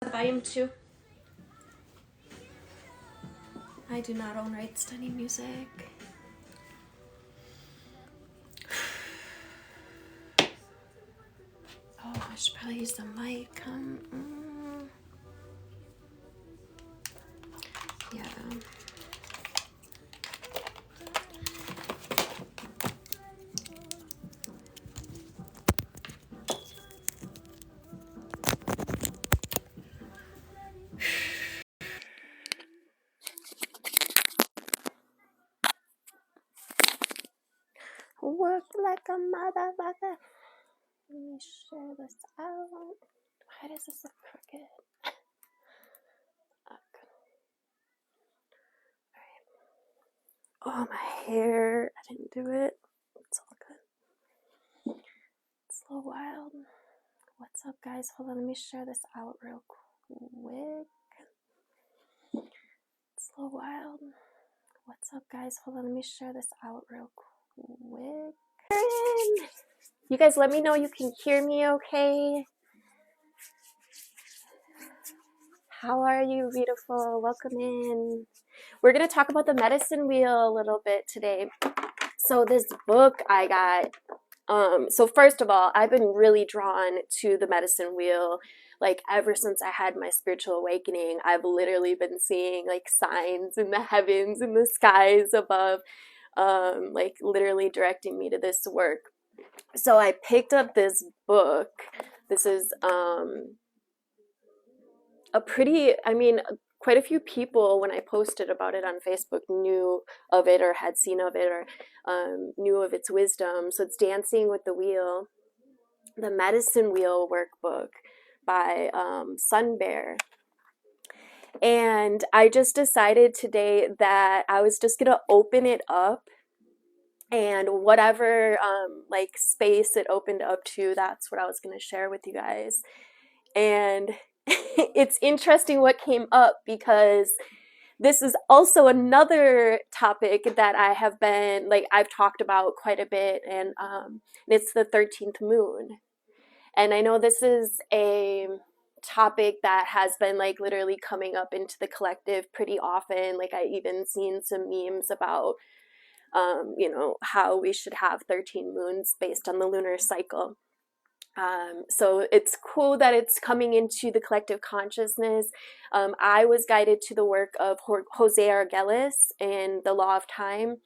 Volume 2. I do not own rights to any music. Oh, I should probably use the mic. Yeah. Work like a motherfucker. Let me share this out. Why does this look crooked? Oh, my hair. I didn't do it. It's all good. It's a little wild. What's up, guys? Hold on. Let me share this out real quick. It's a little wild. What's up, guys? Hold on. Let me share this out real quick. You guys let me know you can hear me okay. How are you, beautiful? Welcome in. We're going to talk about the medicine wheel a little bit today. So this book I got, so first of all, I've been really drawn to the medicine wheel. Like ever since I had my spiritual awakening, I've literally been seeing like signs in the heavens, in the skies above, like literally directing me to this work. So I picked up this book. This is quite a few people, when I posted about it on Facebook, knew of it or had seen of it or knew of its wisdom. So it's Dancing with the Wheel, the Medicine Wheel Workbook by Sun Bear. And I just decided today that I was just going to open it up, and whatever like space it opened up to, that's what I was going to share with you guys. And it's interesting what came up, because this is also another topic that I have been, like, I've talked about quite a bit, and it's the 13th moon. And I know this is a topic that has been, like, literally coming up into the collective pretty often. Like, I even seen some memes about, you know, how we should have 13 moons based on the lunar cycle. So it's cool that it's coming into the collective consciousness. I was guided to the work of Jose Arguelles in The Law of Time,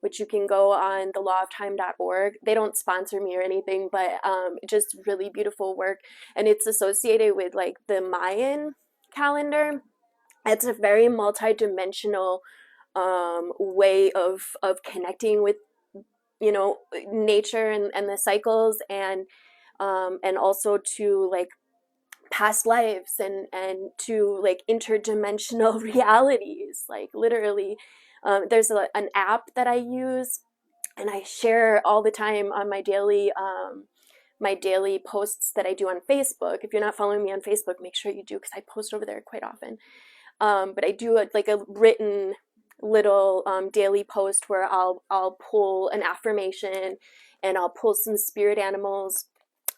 which you can go on thelawoftime.org. They don't sponsor me or anything, but just really beautiful work. And it's associated with like the Mayan calendar. It's a very multi-dimensional way of connecting with, you know, nature and the cycles, and also to like past lives and to like interdimensional realities. Like literally, there's an app that I use and I share all the time on my daily posts that I do on Facebook. If you're not following me on Facebook, make sure you do, because I post over there quite often. But I do a written little daily post where I'll pull an affirmation, and I'll pull some spirit animals,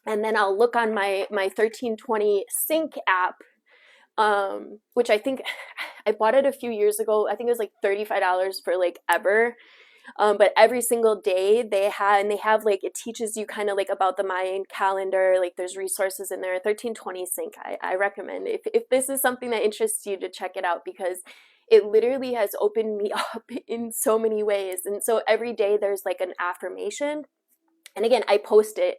and then I'll look on my 1320 Sync app, which I think I bought it a few years ago. I think it was like $35 for like ever. But every single day they have like, it teaches you kind of like about the Mayan calendar. Like there's resources in there. 1320 Sync, I recommend if this is something that interests you to check it out, because it literally has opened me up in so many ways. And so every day there's like an affirmation. And again, I post the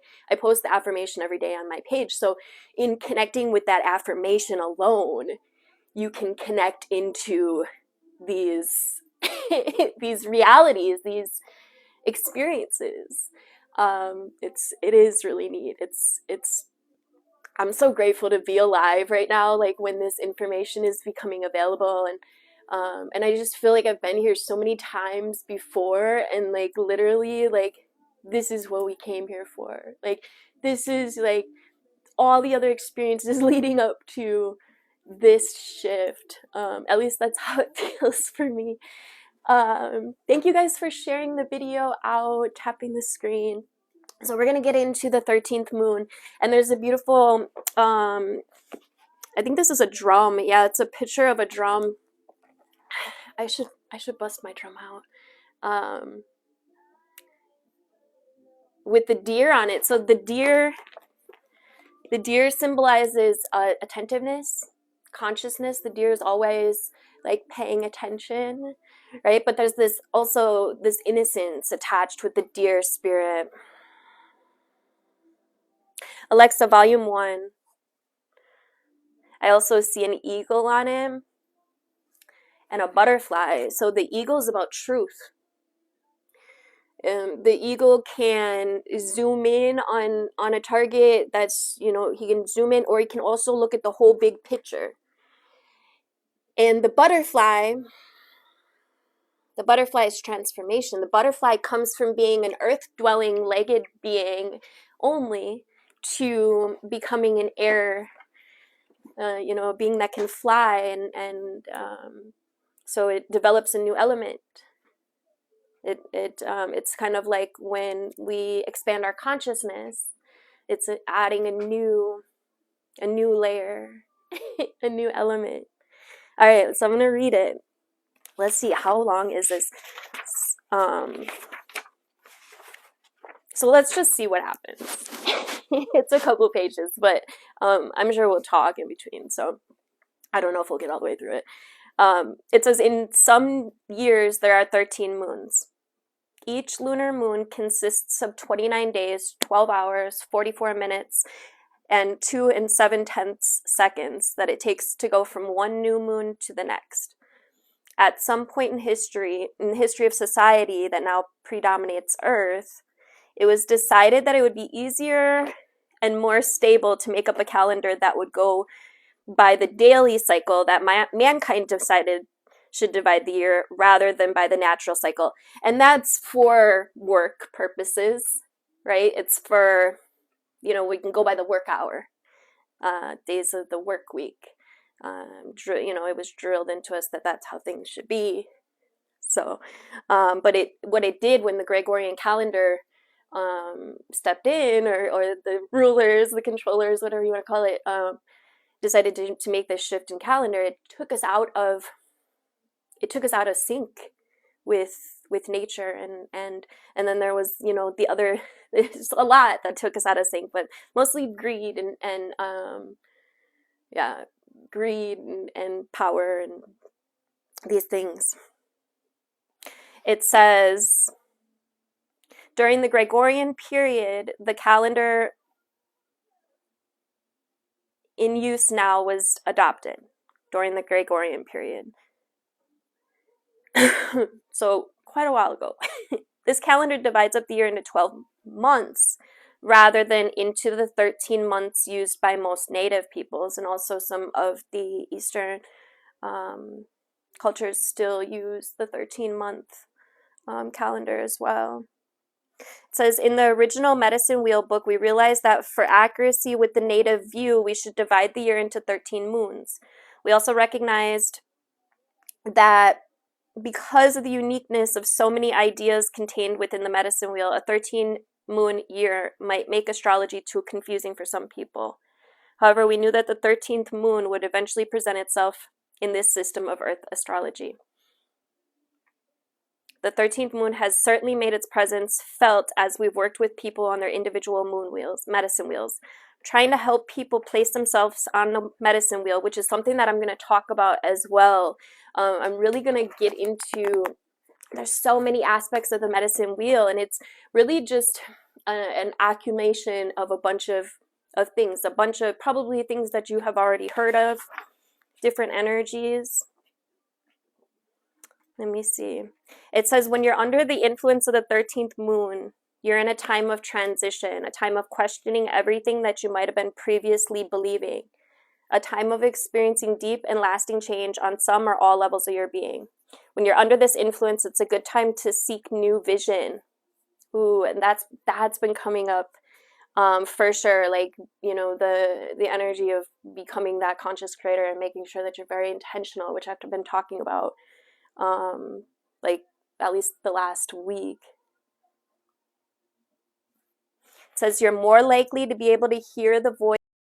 affirmation every day on my page. So in connecting with that affirmation alone, you can connect into these these realities, these experiences. It is really neat. I'm so grateful to be alive right now, like when this information is becoming available, and I just feel like I've been here so many times before, and like literally like this is what we came here for. Like this is like all the other experiences leading up to this shift. At least that's how it feels for me. Thank you guys for sharing the video out, tapping the screen. So we're going to get into the 13th moon, and there's a beautiful I think this is a drum. Yeah, it's a picture of a drum. I should bust my drum out. With the deer on it. So the deer symbolizes attentiveness, consciousness. The deer is always like paying attention, right? But there's this also this innocence attached with the deer spirit. Alexa, volume 1. I also see an eagle on him and a butterfly. So the eagle is about truth. The eagle can zoom in on a target that's, you know, he can zoom in, or he can also look at the whole big picture. And the butterfly is transformation. The butterfly comes from being an earth-dwelling legged being only to becoming an air, you know, a being that can fly, and so it develops a new element. It's kind of like when we expand our consciousness, it's adding a new layer, a new element. All right, so I'm gonna read it. Let's see, how long is this? So let's just see what happens. It's a couple pages, but I'm sure we'll talk in between. So I don't know if we'll get all the way through it. It says, in some years there are 13 moons. Each lunar moon consists of 29 days, 12 hours, 44 minutes, and 2 7/10 seconds that it takes to go from one new moon to the next. At some point in the history of society that now predominates Earth, it was decided that it would be easier and more stable to make up a calendar that would go by the daily cycle that mankind decided should divide the year, rather than by the natural cycle. And that's for work purposes, right? It's for, you know, we can go by the work hour, days of the work week. You know, it was drilled into us that that's how things should be. So, but what it did when the Gregorian calendar stepped in, or the rulers, the controllers, whatever you want to call it, decided to make this shift in calendar, it took us out of sync with nature, and then there was, you know, the other, there's a lot that took us out of sync, but mostly greed and greed and power and these things. It says, during the Gregorian period, the calendar in use now was adopted during the Gregorian period. So quite a while ago. This calendar divides up the year into 12 months rather than into the 13 months used by most native peoples, and also some of the Eastern cultures still use the 13-month calendar as well. It says, in the original Medicine Wheel book, we realized that for accuracy with the native view, we should divide the year into 13 moons. We also recognized that because of the uniqueness of so many ideas contained within the Medicine Wheel, a 13-moon year might make astrology too confusing for some people. However, we knew that the 13th moon would eventually present itself in this system of Earth astrology. The 13th moon has certainly made its presence felt as we've worked with people on their individual moon wheels, medicine wheels, trying to help people place themselves on the medicine wheel, which is something that I'm going to talk about as well. I'm really going to get into, there's so many aspects of the medicine wheel, and it's really just an accumulation of a bunch of things, a bunch of probably things that you have already heard of, different energies. Let me see. It says, when you're under the influence of the 13th moon, you're in a time of transition, a time of questioning everything that you might have been previously believing, a time of experiencing deep and lasting change on some or all levels of your being. When you're under this influence, it's a good time to seek new vision. Ooh, and that's been coming up for sure. Like, you know, the energy of becoming that conscious creator and making sure that you're very intentional, which I've been talking about like at least the last week. It says, you're more likely to be able to hear the voice